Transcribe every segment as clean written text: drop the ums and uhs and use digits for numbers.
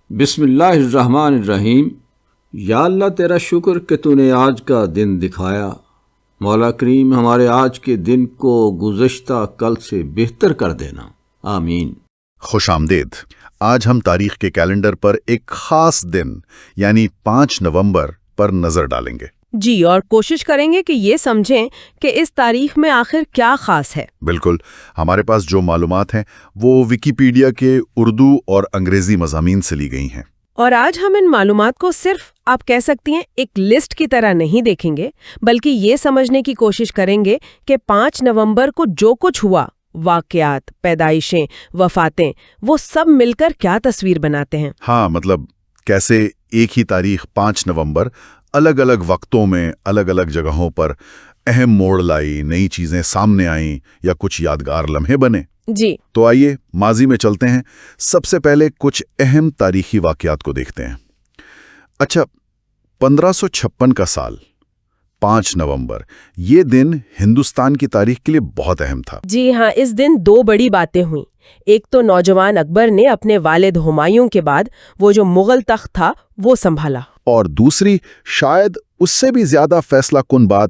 بسم اللہ الرحمن الرحیم۔ یا اللہ تیرا شکر کہ تو نے آج کا دن دکھایا، مولا کریم ہمارے آج کے دن کو گزشتہ کل سے بہتر کر دینا، آمین۔ خوش آمدید۔ آج ہم تاریخ کے کیلنڈر پر ایک خاص دن یعنی 5 نومبر پر نظر ڈالیں گے۔ جی، اور کوشش کریں گے کہ یہ سمجھیں کہ اس تاریخ میں آخر کیا خاص ہے۔ بالکل، ہمارے پاس جو معلومات ہیں وہ ویکیپیڈیا کے اردو اور انگریزی مضامین سے لی گئی ہیں۔ اور آج ہم ان معلومات کو صرف آپ کہہ سکتی ہیں ایک لسٹ کی طرح نہیں دیکھیں گے، بلکہ یہ سمجھنے کی کوشش کریں گے کہ 5 نومبر کو جو کچھ ہوا، واقعات، پیدائشیں، وفاتیں، وہ سب مل کر کیا تصویر بناتے ہیں۔ ہاں، مطلب کیسے ایک ہی تاریخ 5 نومبر الگ الگ وقتوں میں الگ الگ جگہوں پر اہم موڑ لائی، نئی چیزیں سامنے آئیں یا کچھ یادگار لمحے بنے۔ جی تو آئیے ماضی میں چلتے ہیں۔ سب سے پہلے کچھ اہم تاریخی واقعات کو دیکھتے ہیں۔ اچھا، 1556 کا سال 5 نومبر، یہ دن ہندوستان کی تاریخ کے لیے بہت اہم تھا۔ جی ہاں، اس دن 2 بڑی باتیں ہوئیں۔ ایک تو نوجوان اکبر نے اپنے والد ہمایوں کے بعد وہ جو مغل تخت تھا وہ سنبھالا، اور دوسری شاید اس سے بھی زیادہ فیصلہ کن بات،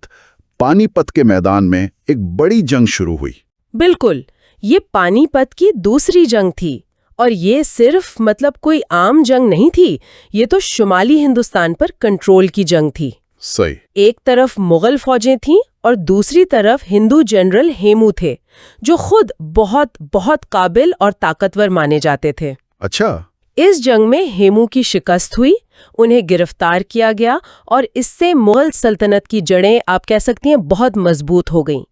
پانی پت کے میدان میں ایک بڑی جنگ شروع ہوئی۔ بالکل، یہ پانی پت کی دوسری جنگ تھی، اور یہ صرف کوئی عام جنگ نہیں تھی، یہ تو شمالی ہندوستان پر کنٹرول کی جنگ تھی۔ صحیح۔ ایک طرف مغل فوجیں تھیں اور دوسری طرف ہندو جنرل ہیمو تھے، جو خود بہت بہت قابل اور طاقتور مانے جاتے تھے۔ اچھا۔ اس جنگ میں ہیمو کی شکست ہوئی، انہیں گرفتار کیا گیا، اور اس سے مغل سلطنت کی جڑیں آپ کہہ سکتی ہیں بہت مضبوط ہو گئیں۔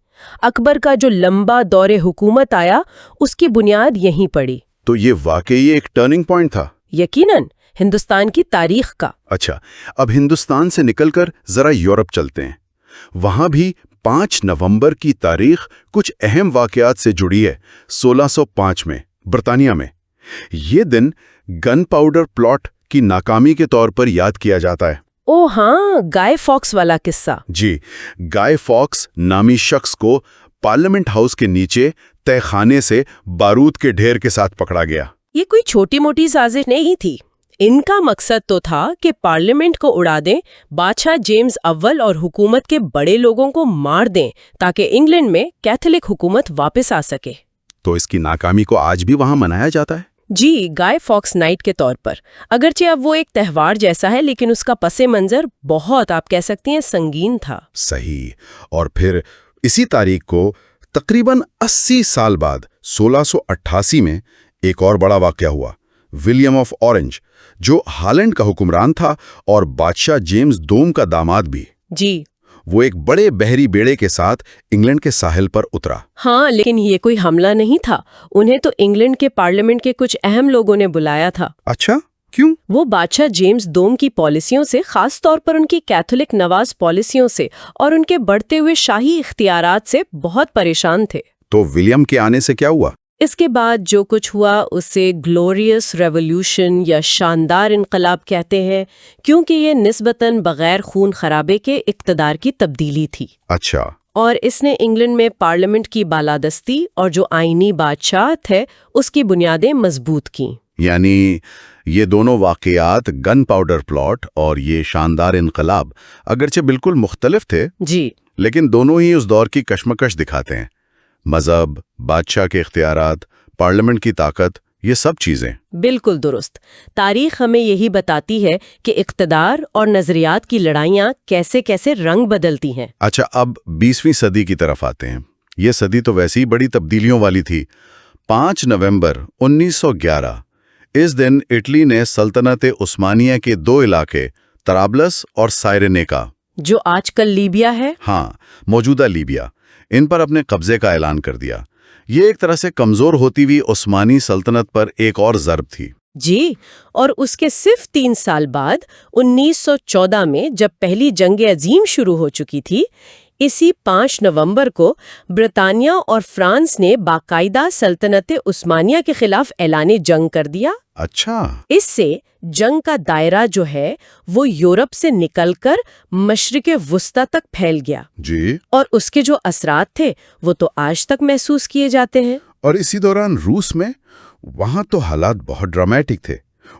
اکبر کا جو لمبا دور حکومت آیا، اس کی بنیاد یہیں پڑی۔ تو یہ واقعی ایک ٹرننگ پوائنٹ تھا؟ یقیناً، ہندوستان کی تاریخ کا۔ اچھا، اب ہندوستان سے نکل کر ذرا یورپ چلتے ہیں۔ وہاں بھی 5 نومبر کی تاریخ کچھ اہم واقعات سے جڑی ہے۔ 1605 میں برطانیہ میں یہ دن گن پاؤڈر پلاٹ کی ناکامی کے طور پر یاد کیا جاتا ہے۔ او ہاں، گائے فاکس والا قصہ۔ جی، گائے فاکس نامی شخص کو پارلیمنٹ ہاؤس کے نیچے تہہ خانے سے بارود کے ڈھیر کے ساتھ پکڑا گیا۔ یہ کوئی چھوٹی موٹی سازش نہیں تھی، ان کا مقصد تو تھا کہ پارلیمنٹ کو اڑا دیں، بادشاہ جیمز اول اور حکومت کے بڑے لوگوں کو مار دیں، تاکہ انگلینڈ میں کیتھولک حکومت واپس آ سکے۔ تو اس کی ناکامی کو آج بھی وہاں منایا جاتا ہے؟ جی، گائے فاکس نائٹ کے طور پر، اگرچہ اب وہ ایک تہوار جیسا ہے، لیکن اس کا پس منظر بہت آپ کہہ سکتی ہیں سنگین تھا۔ صحیح۔ اور پھر اسی تاریخ کو تقریباً 80 سال بعد 1688 میں ایک اور بڑا واقعہ ہوا۔ ولیم آف اورنج، جو ہالینڈ کا حکمران تھا اور بادشاہ جیمز دوم کا داماد بھی، جی، وہ ایک بڑے بحری بیڑے کے ساتھ انگلینڈ کے ساحل پر اترا۔ ہاں، لیکن یہ کوئی حملہ نہیں تھا، انہیں تو انگلینڈ کے پارلیمنٹ کے کچھ اہم لوگوں نے بلایا تھا۔ اچھا، کیوں؟ وہ بادشاہ جیمز دوم کی پالیسیوں سے، خاص طور پر ان کی کیتھولک نواز پالیسیوں سے اور ان کے بڑھتے ہوئے شاہی اختیارات سے بہت پریشان تھے۔ تو ولیم کے آنے سے کیا ہوا؟ اس کے بعد جو کچھ ہوا اسے گلوریس ریولوشن یا شاندار انقلاب کہتے ہیں، کیونکہ یہ نسبتاً بغیر خون خرابے کے اقتدار کی تبدیلی تھی۔ اچھا۔ اور اس نے انگلینڈ میں پارلیمنٹ کی بالادستی اور جو آئینی بادشاہت ہے اس کی بنیادیں مضبوط کیں۔ یعنی یہ دونوں واقعات، گن پاؤڈر پلاٹ اور یہ شاندار انقلاب، اگرچہ بالکل مختلف تھے، جی، لیکن دونوں ہی اس دور کی کشمکش دکھاتے ہیں۔ مذہب، بادشاہ کے اختیارات، پارلیمنٹ کی طاقت، یہ سب چیزیں۔ بالکل درست۔ تاریخ ہمیں یہی بتاتی ہے کہ اقتدار اور نظریات کی لڑائیاں کیسے کیسے رنگ بدلتی ہیں۔ اچھا، اب 20ویں صدی کی طرف آتے ہیں۔ یہ صدی تو ویسے ہی بڑی تبدیلیوں والی تھی۔ 5 نومبر 1911، اس دن اٹلی نے سلطنت عثمانیہ کے 2 علاقے طرابلس اور سائرینیکا، جو آج کل لیبیا ہے، ہاں، موجودہ لیبیا، ان پر اپنے قبضے کا اعلان کر دیا۔ یہ ایک طرح سے کمزور ہوتی ہوئی عثمانی سلطنت پر ایک اور ضرب تھی۔ جی، اور اس کے صرف 3 سال بعد 1914 میں جب پہلی جنگ عظیم شروع ہو چکی تھی، اسی 5 نومبر کو برطانیہ اور فرانس نے باقاعدہ سلطنت عثمانیہ کے خلاف اعلان جنگ کر دیا۔ اچھا۔ اس سے جنگ کا دائرہ جو ہے وہ یورپ سے نکل کر مشرق وسطی تک پھیل گیا۔ جی۔ اور اس کے جو اثرات تھے وہ تو آج تک محسوس کیے جاتے ہیں۔ اور اسی دوران روس میں، وہاں تو حالات بہت ڈرامیٹک تھے۔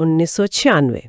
1996।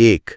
1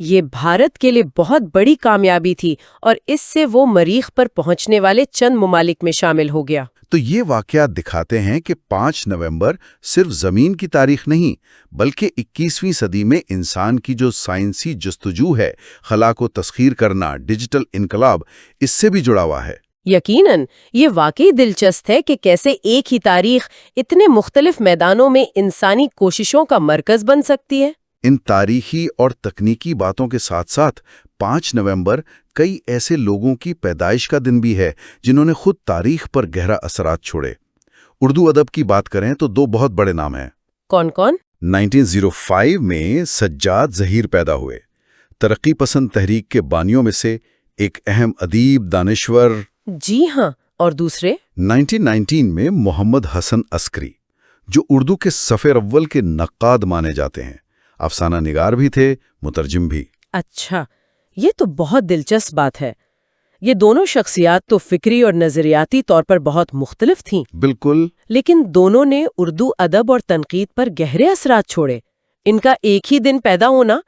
یہ بھارت کے لیے بہت بڑی کامیابی تھی اور اس سے وہ مریخ پر پہنچنے والے چند ممالک میں شامل ہو گیا۔ تو یہ واقعات دکھاتے ہیں کہ 5 نومبر صرف زمین کی تاریخ نہیں بلکہ 21ویں صدی میں انسان کی جو سائنسی جستجو ہے، خلا کو تسخیر کرنا، ڈیجیٹل انقلاب، اس سے بھی جڑا ہوا ہے۔ یقیناً یہ واقعی دلچسپ ہے کہ کیسے ایک ہی تاریخ اتنے مختلف میدانوں میں انسانی کوششوں کا مرکز بن سکتی ہے۔ ان تاریخی اور تکنیکی باتوں کے ساتھ ساتھ 5 نومبر کئی ایسے لوگوں کی پیدائش کا دن بھی ہے جنہوں نے خود تاریخ پر گہرا اثرات چھوڑے۔ اردو ادب کی بات کریں تو 2 بہت بڑے نام ہیں۔ کون کون؟ 1905 میں سجاد ظہیر پیدا ہوئے، ترقی پسند تحریک کے بانیوں میں سے ایک اہم ادیب، دانشور۔ جی ہاں، اور دوسرے؟ 1919 میں محمد حسن عسکری، جو اردو کے صفحے اول کے نقاد مانے جاتے ہیں، افسانہ نگار بھی تھے، مترجم بھی۔ اچھا، یہ تو بہت دلچسپ بات ہے۔ یہ دونوں شخصیات تو فکری اور نظریاتی طور پر بہت مختلف تھیں، بالکل، لیکن دونوں نے اردو ادب اور تنقید پر گہرے اثرات چھوڑے۔ ان کا ایک ہی دن پیدا ہونا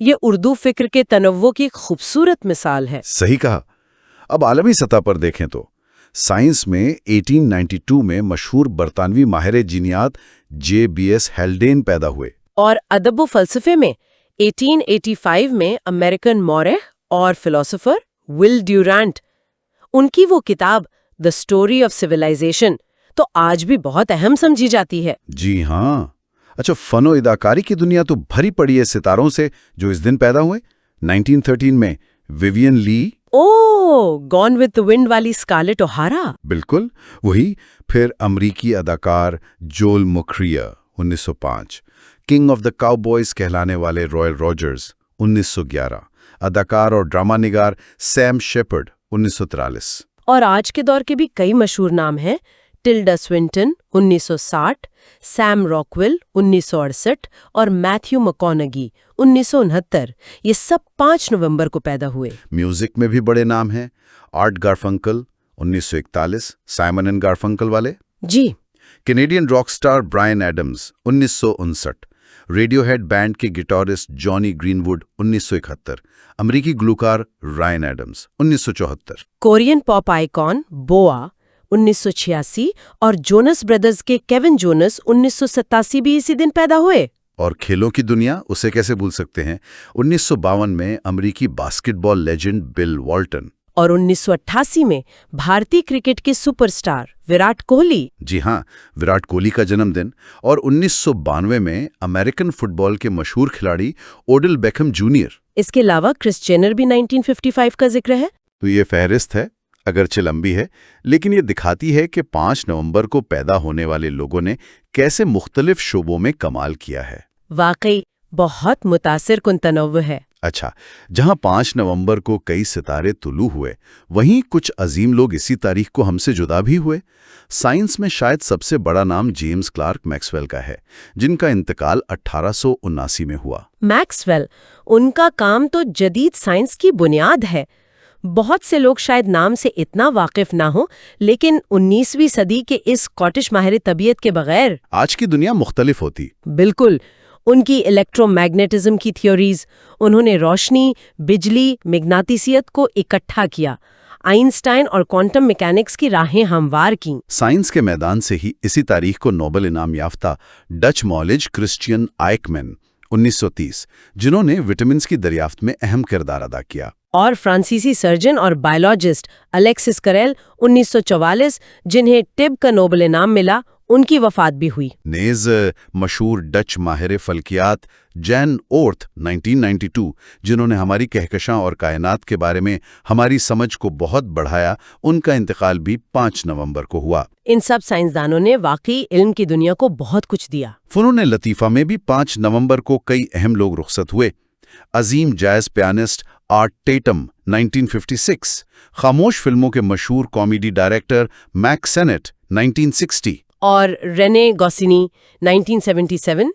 یہ اردو فکر کے تنوع کی ایک خوبصورت مثال ہے۔ صحیح کہا۔ اب عالمی سطح پر دیکھیں تو سائنس میں 1892 میں مشہور برطانوی ماہر جینیات JBS ہیلڈین پیدا ہوئے، اور ادب و فلسفے میں 1885 میں امریکن مورخ اور فلسفر ول ڈیورانٹ، ان کی وہ کتاب دی اسٹوری آف سویلائزیشن تو آج بھی بہت اہم سمجھی جاتی ہے۔ جی ہاں۔ اچھا، فن و اداکاری کی دنیا تو بھری پڑی ہے ستاروں سے جو اس دن پیدا ہوئے۔ 1913 میں ویوین لی، گون وتھ دی ونڈ والی اسکارلیٹ اوہارا۔ بالکل وہی۔ پھر امریکی اداکار Joel McCrea 1905، king of the cowboys کہلانے والے رائل راجرز 1911، اداکار اور ڈرامہ نگار سیم شیپرڈ 1943۔ اور آج کے دور کے بھی کئی مشہور نام ہیں، ٹلڈا سوینٹن 1960، سیم راکویل 1968 اور میتھیو مکونگی 1969۔ یہ سب 5 نومبر کو پیدا ہوئے۔ میوزک میں بھی بڑے نام ہیں، Art Garfunkel 1941، Simon and Garfunkel والے۔ جی۔ Canadian rock star Bryan Adams 1959، Radiohead band کے گٹارسٹ جانی گرین ووڈ 1971، امریکی گلوکار Ryan Adams 1974۔ Korean pop icon BoA 1986 اور جونس بردرز کے کیون جونس 1987 بھی اسی دن پیدا ہوئے۔ اور کھیلوں کی دنیا اسے کیسے بھول سکتے ہیں، 1952 میں امریکی باسکٹ بال لیجنڈ بل والٹن، اور 1988 میں بھارتی کرکٹ کے سپر سٹار وراٹ کوہلی۔ جی ہاں، وراٹ کوہلی کا جنم دن۔ اور 1992 میں امریکن فٹ بال کے مشہور کھلاڑی اوڈل بیکہم جونیئر۔ اس کے علاوہ کرس جینر بھی 1955 کا ذکر ہے۔ تو یہ فہرست ہے، اگرچہ لمبی ہے، لیکن یہ دکھاتی ہے کہ 5 نومبر کو پیدا ہونے والے لوگوں نے کیسے مختلف شعبوں میں کمال کیا ہے۔ واقعی بہت متاثر کن تنوع ہے۔ اچھا، جہاں 5 نومبر کو کئی ستارے طلوع ہوئے، وہیں کچھ عظیم لوگ اسی تاریخ کو ہم سے جدا بھی ہوئے۔ سائنس میں شاید سب سے بڑا نام جیمز کلارک میکسویل کا ہے، جن کا انتقال 1879 میں ہوا۔ میکسویل، ان کا کام تو جدید سائنس کی بنیاد ہے۔ بہت سے لوگ شاید نام سے اتنا واقف نہ ہوں، لیکن 19ویں صدی کے اس اسکاٹش ماہر طبیعت کے بغیر آج کی دنیا مختلف ہوتی۔ بالکل۔ ان کی الیکٹرو میگنیٹزم کی تھیوریز، انہوں نے روشنی، بجلی، مغناطیسیت کو اکٹھا کیا، آئنسٹائن اور کوانٹم میکینکس کی راہیں ہموار کیں۔ سائنس کے میدان سے ہی اسی تاریخ کو نوبل انعام یافتہ ڈچ مولج کرسچین آئکمین 1930، جنہوں نے وٹامنز کی دریافت میں اہم کردار ادا کیا۔ اور فرانسیسی سرجن اور بائیولوجسٹ الیکسس کریل 1944، جنہیں ٹب کا نوبل انعام ملا، ان کی وفات بھی ہوئی۔ نیز مشہور ڈچ ماہر فلکیات جین اورتھ 1992، جنہوں نے ہماری کہکشاں اور کائنات کے بارے میں ہماری سمجھ کو بہت بڑھایا، ان کا انتقال بھی 5 نومبر کو ہوا۔ ان سب سائنسدانوں نے واقعی علم کی دنیا کو بہت کچھ دیا۔ فنون لطیفہ میں بھی 5 نومبر کو کئی اہم لوگ رخصت ہوئے۔ عظیم جاز پیانسٹ آرٹ ٹیٹم 1956، خاموش فلموں کے مشہور کامیڈی ڈائریکٹر میک سینٹ 1960، اور رینے گوسینی 1977،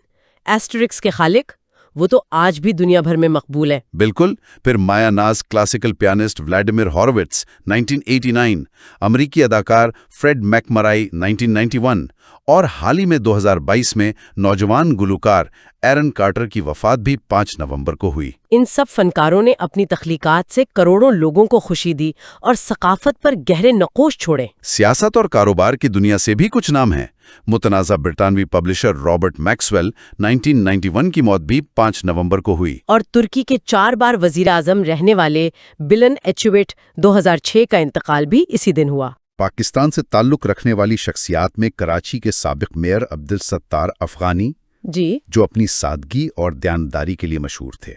ایسٹرکس کے خالق، وہ تو آج بھی دنیا بھر میں مقبول ہے۔ بالکل۔ پھر مایا ناز کلاسیکل پیانسٹ ولیڈیمیر ہارووٹس 1989، امریکی اداکار فریڈ میک مرائی 1991، اور حال ہی میں 2022 میں نوجوان گلوکار ایرن کارٹر کی وفات بھی 5 نومبر کو ہوئی۔ ان سب فنکاروں نے اپنی تخلیقات سے کروڑوں لوگوں کو خوشی دی اور ثقافت پر گہرے نقوش چھوڑے۔ سیاست اور کاروبار کی دنیا سے بھی کچھ نام ہیں۔ متنازع برطانوی پبلشر رابرٹ میکسویل 1991 کی موت بھی 5 نومبر کو ہوئی۔ اور ترکی کے 4 بار وزیر اعظم رہنے والے بلن ایچویٹ 2006 کا انتقال بھی اسی دن ہوا۔ پاکستان سے تعلق رکھنے والی شخصیات میں کراچی کے سابق میئر عبدالستار افغانی، جی جو اپنی سادگی اور دیانتداری کے لیے مشہور تھے،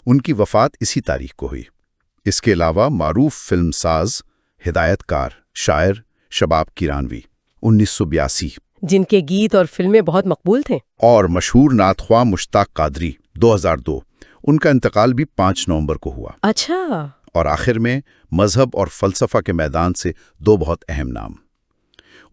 ان کی وفات اسی تاریخ کو ہوئی۔ اس کے علاوہ معروف فلم ساز، ہدایت کار، شاعر شباب کیرانوی 1982، جن کے گیت اور فلمیں بہت مقبول تھے، اور مشہور نعت خواہ مشتاق قادری 2002، ان کا انتقال بھی 5 نومبر کو ہوا۔ اچھا۔ اور آخر میں مذہب اور فلسفہ کے میدان سے 2 بہت اہم نام۔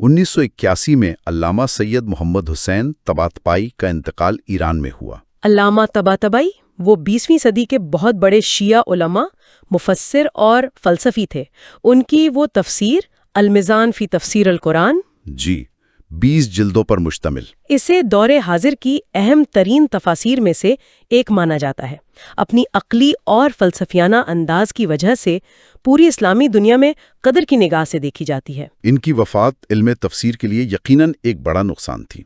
1981 میں علامہ سید محمد حسین طباطبائی کا انتقال ایران میں ہوا۔ علامہ طباطبائی وہ 20ویں صدی کے بہت بڑے شیعہ علماء، مفسر اور فلسفی تھے۔ ان کی وہ تفسیر المیزان فی تفسیر القرآن، جی، 20 جلدوں پر مشتمل، اسے دور حاضر کی اہم ترین تفاسیر میں سے ایک مانا جاتا ہے۔ اپنی عقلی اور فلسفیانہ انداز کی وجہ سے پوری اسلامی دنیا میں قدر کی نگاہ سے دیکھی جاتی ہے۔ ان کی وفات علم تفسیر کے لیے یقیناً ایک بڑا نقصان تھی۔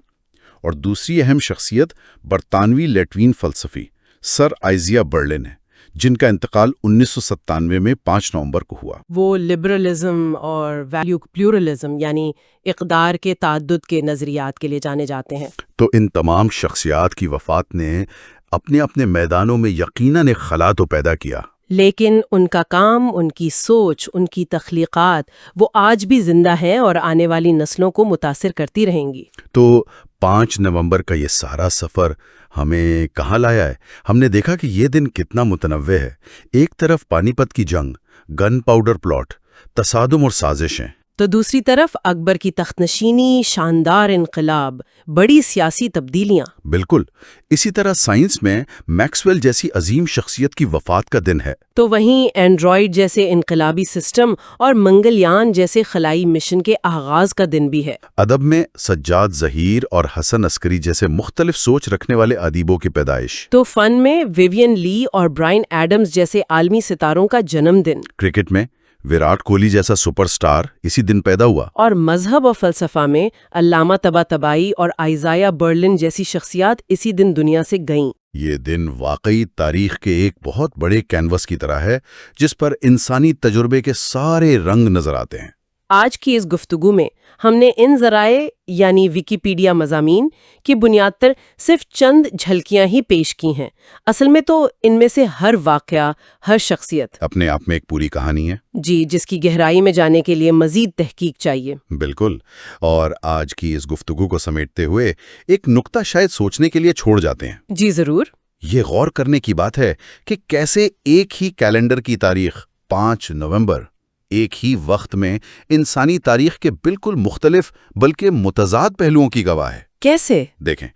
اور دوسری اہم شخصیت برطانوی لیٹوین فلسفی سر آئزیا برلن ہے، جن کا انتقال 1997 میں 5 نومبر کو ہوا۔ وہ لبرلزم اور ویلیو پلیورلزم یعنی اقدار کے تعدد کے نظریات کے لیے جانے جاتے ہیں۔ تو ان تمام شخصیات کی وفات نے اپنے اپنے میدانوں میں یقیناً ایک خلا تو پیدا کیا، لیکن ان کا کام، ان کی سوچ، ان کی تخلیقات وہ آج بھی زندہ ہیں اور آنے والی نسلوں کو متاثر کرتی رہیں گی۔ تو 5 نومبر کا یہ سارا سفر ہمیں کہاں لایا ہے؟ ہم نے دیکھا کہ یہ دن کتنا متنوع ہے۔ ایک طرف پانی پت کی جنگ، گن پاؤڈر پلاٹ، تصادم اور سازشیں، تو دوسری طرف اکبر کی تخت نشینی، شاندار انقلاب، بڑی سیاسی تبدیلیاں۔ بالکل اسی طرح سائنس میں میکسویل جیسی عظیم شخصیت کی وفات کا دن ہے۔ تو وہیں اینڈرائڈ جیسے انقلابی سسٹم اور منگل یان جیسے خلائی مشن کے آغاز کا دن بھی ہے۔ ادب میں سجاد ظہیر اور حسن عسکری جیسے مختلف سوچ رکھنے والے ادیبوں کی پیدائش۔ تو فن میں ویوین لی اور برائن ایڈمز جیسے عالمی ستاروں کا جنم دن۔ کرکٹ میں وراٹ کوہلی جیسا سپر سٹار اسی دن پیدا ہوا۔ اور مذہب اور فلسفہ میں علامہ طباطبائی اور آئزایا برلن جیسی شخصیات اسی دن دنیا سے گئیں۔ یہ دن واقعی تاریخ کے ایک بہت بڑے کینوس کی طرح ہے، جس پر انسانی تجربے کے سارے رنگ نظر آتے ہیں۔ آج کی اس گفتگو میں ہم نے ان ذرائع یعنی ویکیپیڈیا مضامین کی بنیاد پر صرف چند جھلکیاں ہی پیش کی ہیں۔ اصل میں تو ان میں سے ہر واقعہ، ہر شخصیت اپنے آپ میں ایک پوری کہانی ہے، جی، جس کی گہرائی میں جانے کے لیے مزید تحقیق چاہیے۔ بالکل۔ اور آج کی اس گفتگو کو سمیٹتے ہوئے ایک نقطہ شاید سوچنے کے لیے چھوڑ جاتے ہیں۔ جی ضرور۔ یہ غور کرنے کی بات ہے کہ کیسے ایک ہی کیلنڈر کی تاریخ 5 نومبر ایک ہی وقت میں انسانی تاریخ کے بالکل مختلف بلکہ متضاد پہلوؤں کی گواہ ہے۔ کیسے؟ دیکھیں،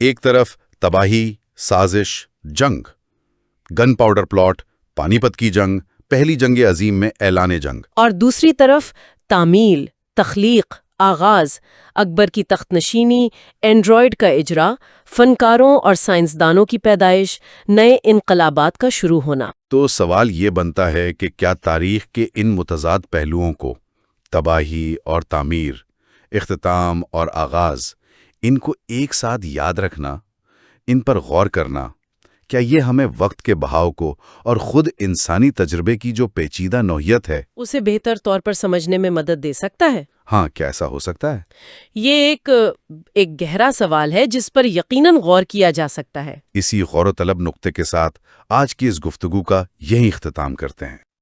ایک طرف تباہی، سازش، جنگ، گن پاؤڈر پلاٹ، پانی پت کی جنگ، پہلی جنگ عظیم میں اعلان جنگ، اور دوسری طرف تعمیل، تخلیق، آغاز، اکبر کی تخت نشینی، اینڈرائڈ کا اجرا، فنکاروں اور سائنسدانوں کی پیدائش، نئے انقلابات کا شروع ہونا۔ تو سوال یہ بنتا ہے کہ کیا تاریخ کے ان متضاد پہلوؤں کو، تباہی اور تعمیر، اختتام اور آغاز، ان کو ایک ساتھ یاد رکھنا، ان پر غور کرنا، کیا یہ ہمیں وقت کے بہاؤ کو اور خود انسانی تجربے کی جو پیچیدہ نوعیت ہے اسے بہتر طور پر سمجھنے میں مدد دے سکتا ہے؟ ہاں، کیا ایسا ہو سکتا ہے؟ یہ ایک گہرا سوال ہے جس پر یقیناً غور کیا جا سکتا ہے۔ اسی غور و طلب نقطے کے ساتھ آج کی اس گفتگو کا یہی اختتام کرتے ہیں۔